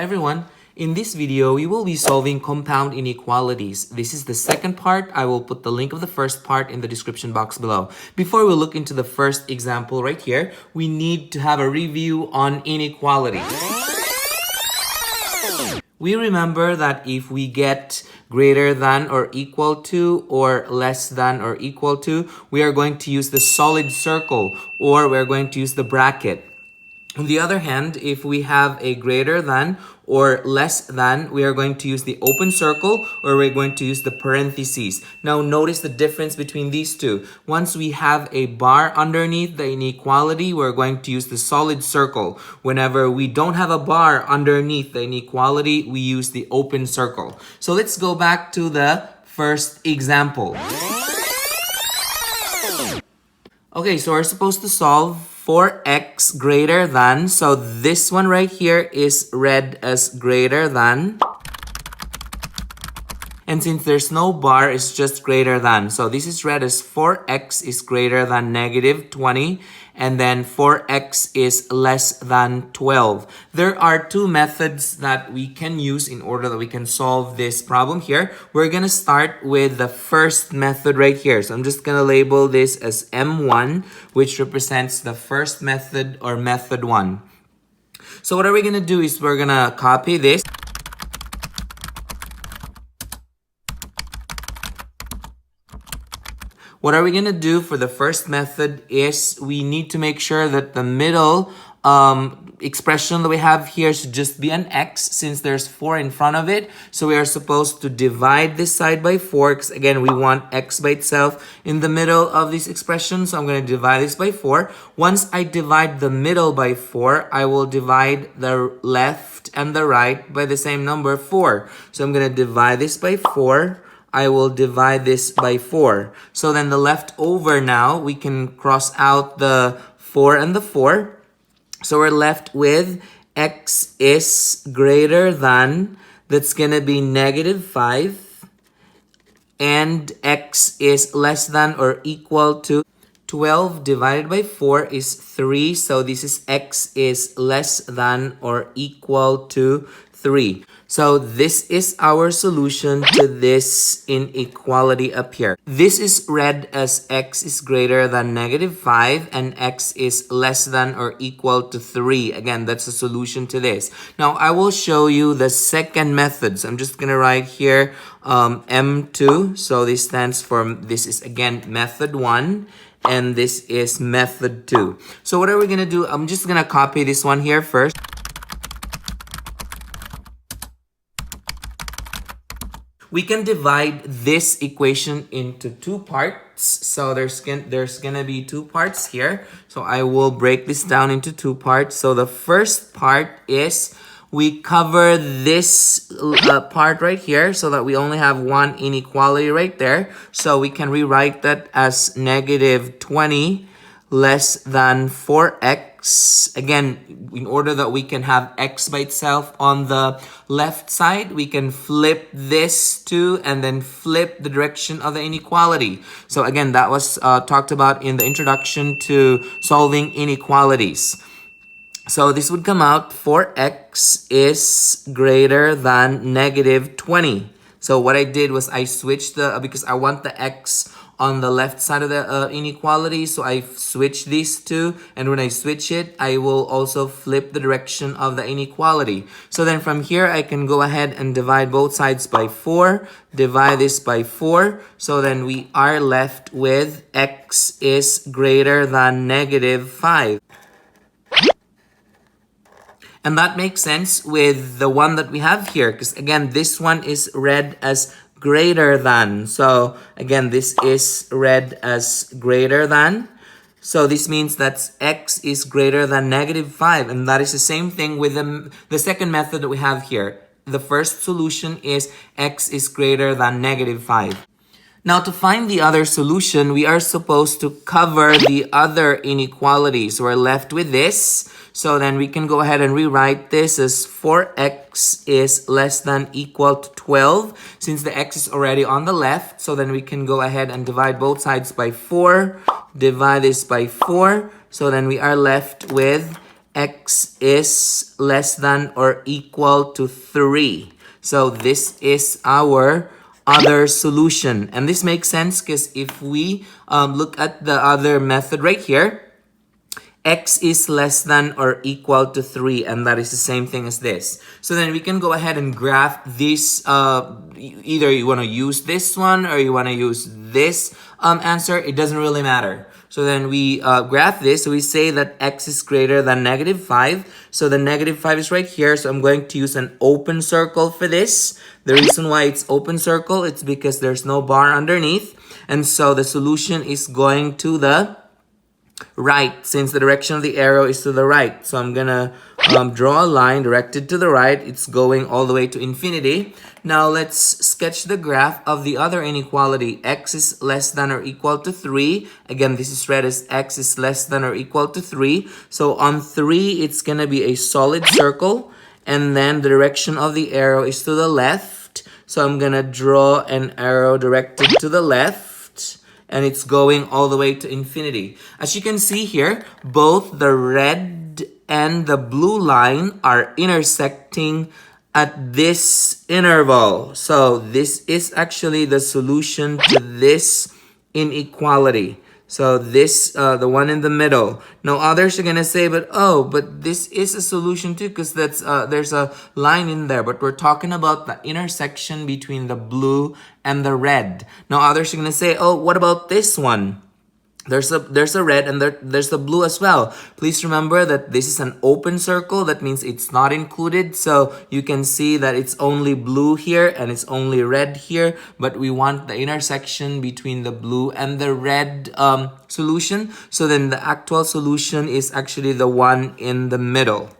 everyone, in this video, we will be solving compound inequalities. This is the second part. I will put the link of the first part in the description box below. Before we look into the first example right here, we need to have a review on inequality. We remember that if we get greater than or equal to or less than or equal to, we are going to use the solid circle or we're going to use the bracket. On the other hand, if we have a greater than or less than, we are going to use the open circle or we're going to use the parentheses. Now notice the difference between these two. Once we have a bar underneath the inequality, we're going to use the solid circle. Whenever we don't have a bar underneath the inequality, we use the open circle. So let's go back to the first example. Okay, so we're supposed to solve for x greater than, so this one right here is read as greater than. And since there's no bar, it's just greater than. So this is read as 4x is greater than negative 20. And then 4x is less than 12. There are two methods that we can use in order that we can solve this problem here. We're going to start with the first method right here. So I'm just going to label this as M1, which represents the first method or method 1. So what are we going to do is we're going to copy this. What are we going to do for the first method is we need to make sure that the middle expression that we have here should just be an x since there's 4 in front of it. So we are supposed to divide this side by 4 because again, we want x by itself in the middle of this expression. So I'm going to divide this by 4. Once I divide the middle by 4, I will divide the left and the right by the same number, 4. So I'm going to divide this by 4. I will divide this by 4. So then the leftover now, we can cross out the 4 and the 4. So we're left with x is greater than, that's going to be negative 5. And x is less than or equal to 12 divided by 4 is 3. So this is x is less than or equal to 3. So this is our solution to this inequality up here. This is read as x is greater than negative 5 and x is less than or equal to 3. Again, that's a solution to this. Now, I will show you the second method. So I'm just going to write here M2. So this stands for, this is again method 1. And this is method 2. So what are we going to do? I'm just going to copy this one here first. We can divide this equation into two parts. So there's gonna be two parts here. So I will break this down into two parts. So the first part is we cover this part right here so that we only have one inequality right there. So we can rewrite that as negative 20 less than 4x. Again, in order that we can have x by itself on the left side, we can flip this to and then flip the direction of the inequality. So again, that was talked about in the introduction to solving inequalities. So this would come out 4x is greater than negative 20. So what I did was I switched because I want the x on the left side of the inequality. So I switch these two. And when I switch it, I will also flip the direction of the inequality. So then from here, I can go ahead and divide both sides by 4. Divide this by 4. So then we are left with x is greater than negative 5. And that makes sense with the one that we have here. Because again, this one is read as greater than. So again, this is read as greater than. So this means that x is greater than negative 5. And that is the same thing with the second method that we have here. The first solution is x is greater than negative 5. Now, to find the other solution, we are supposed to cover the other inequality. So we're left with this. So then we can go ahead and rewrite this as 4x is less than equal to 12. Since the x is already on the left, so then we can go ahead and divide both sides by 4. Divide this by 4. So then we are left with x is less than or equal to 3. So this is our other solution. And this makes sense because if we look at the other method right here, x is less than or equal to 3, and that is the same thing as this. So then we can go ahead and graph this. Either you want to use this one or you want to use this answer. It doesn't really matter. So then we graph this. So we say that x is greater than -5. So the -5 is right here. So I'm going to use an open circle for this. The reason why it's open circle, it's because there's no bar underneath. And so the solution is going to the right, since the direction of the arrow is to the right. So I'm gonna draw a line directed to the right. It's going all the way to infinity. Now let's sketch the graph of the other inequality. X is less than or equal to 3. Again, this is read as x is less than or equal to 3. So on 3, it's gonna be a solid circle, and then the direction of the arrow is to the left. So I'm gonna draw an arrow directed to the left, and it's going all the way to infinity. As you can see here, both the red and the blue line are intersecting at this interval. So this is actually the solution to this inequality. So this, the one in the middle. Now others are gonna say, but this is a solution too, because that's there's a line in there. But we're talking about the intersection between the blue and the red. Now others are gonna say, oh, what about this one? There's a red and there's the blue as well. Please remember that this is an open circle. That means it's not included. So you can see that it's only blue here and it's only red here. But we want the intersection between the blue and the red solution. So then the actual solution is actually the one in the middle.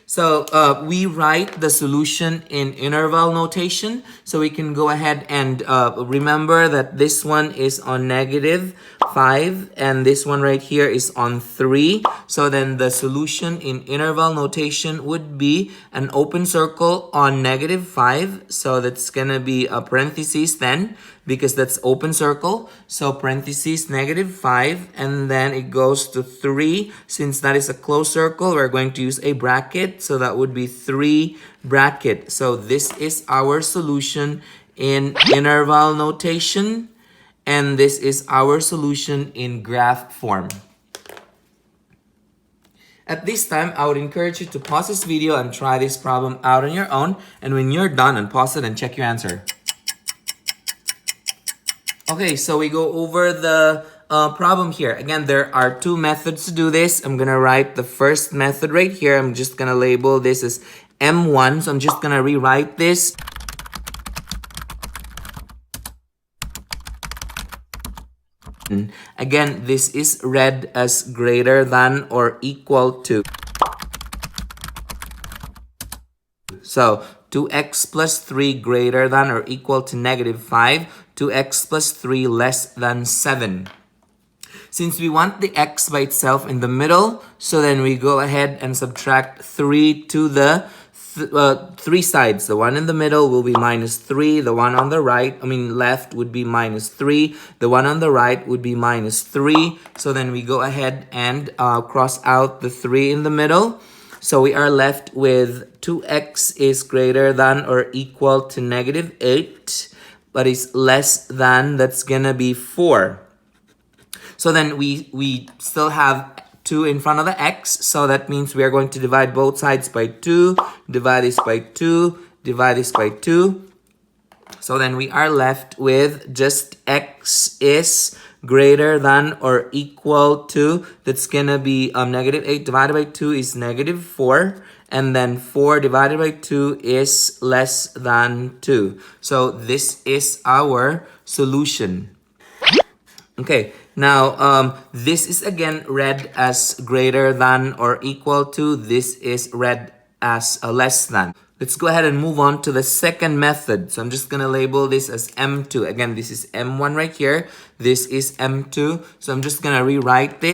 So we write the solution in interval notation. So we can go ahead and remember that this one is on -5 and this one right here is on 3. So then the solution in interval notation would be an open circle on -5. So that's gonna be a parentheses then, because that's open circle. So parentheses -5, and then it goes to 3. Since that is a closed circle, we're going to use a bracket. So that would be 3 bracket. So this is our solution in interval notation, and this is our solution in graph form. At this time, I would encourage you to pause this video and try this problem out on your own. And when you're done, unpause it and check your answer. Okay, so we go over the problem here. Again, there are 2 methods to do this. I'm gonna write the first method right here. I'm just gonna label this as M1. So I'm just gonna rewrite this. Again, this is read as greater than or equal to. So 2x plus 3 greater than or equal to -5. 2x plus 3 less than 7. Since we want the x by itself in the middle, so then we go ahead and subtract 3 to the 3 sides. The one in the middle will be -3. The one on the left would be -3. The one on the right would be -3. So then we go ahead and cross out the 3 in the middle. So we are left with 2x is greater than or equal to -8, but is less than, that's gonna be 4. So then we still have 2 in front of the x, so that means we are going to divide both sides by 2, divide this by 2, divide this by 2. So then we are left with just x is greater than or equal to, that's gonna be -8 divided by 2 is -4, and then 4 divided by 2 is less than 2. So this is our solution. Okay, now this is again read as greater than or equal to. This is read as less than. Let's go ahead and move on to the second method. So I'm just gonna label this as M2. Again, this is M1 right here. This is M2. So I'm just gonna rewrite this.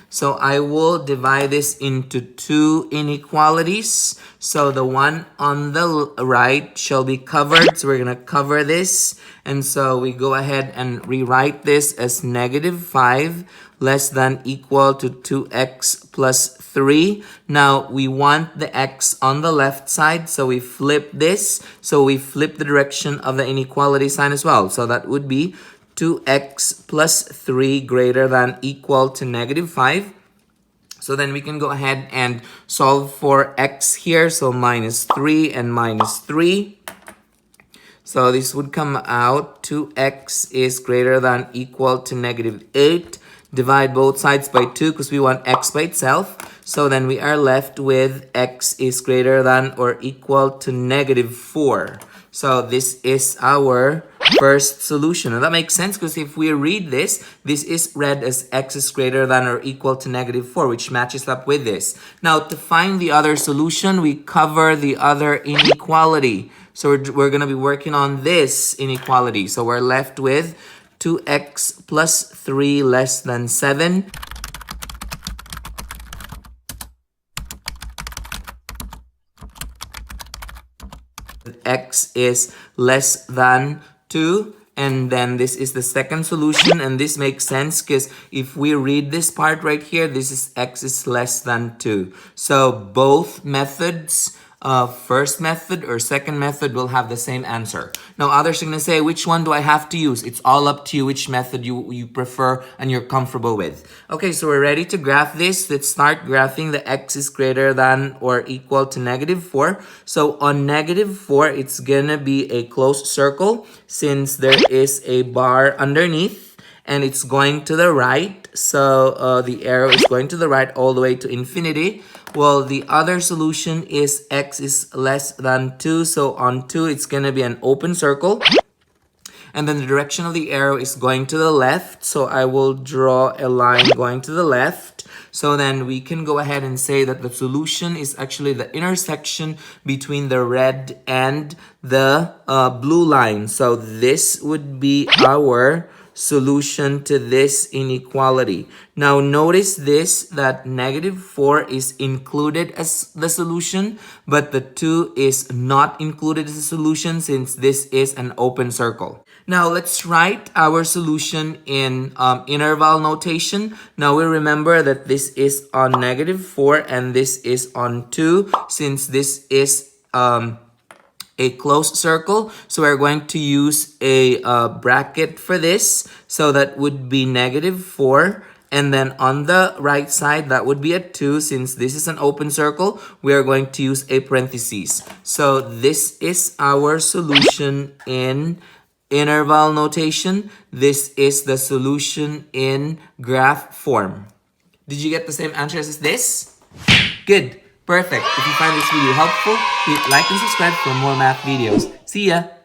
So I will divide this into two inequalities. So the one on the right shall be covered. So we're going to cover this. And so we go ahead and rewrite this as -5 less than equal to 2x plus 3. Now we want the x on the left side. So we flip this. So we flip the direction of the inequality sign as well. So that would be 2x plus 3 greater than equal to -5. So then we can go ahead and solve for x here. So -3 and -3. So this would come out 2x is greater than equal to -8. Divide both sides by 2 because we want x by itself. So then we are left with x is greater than or equal to -4. So this is our first solution. And that makes sense because if we read this, this is read as x is greater than or equal to -4, which matches up with this. Now, to find the other solution, we cover the other inequality. So we're going to be working on this inequality. So we're left with 2x plus 3 less than 7. X is less than 2. And then this is the second solution. And this makes sense because if we read this part right here, this is x is less than 2. So both methods, first method or second method, will have the same answer. Now others are going to say, which one do I have to use? It's all up to you which method you prefer and you're comfortable with. Okay, so we're ready to graph this. Let's start graphing the x is greater than or equal to -4. So on -4, it's going to be a closed circle since there is a bar underneath and it's going to the right. So the arrow is going to the right all the way to infinity. Well, the other solution is x is less than 2. So on 2, it's going to be an open circle. And then the direction of the arrow is going to the left. So I will draw a line going to the left. So then we can go ahead and say that the solution is actually the intersection between the red and the blue line. So this would be our solution to this inequality. Now notice this, that -4 is included as the solution, but the 2 is not included as a solution since this is an open circle. Now let's write our solution in interval notation. Now we remember that this is on -4 and this is on 2 since this is a closed circle. So we're going to use a bracket for this. So that would be -4. And then on the right side, that would be a 2. Since this is an open circle, we are going to use a parentheses. So this is our solution in interval notation. This is the solution in graph form. Did you get the same answer as this? Good. Perfect. If you find this video helpful, hit like and subscribe for more math videos. See ya!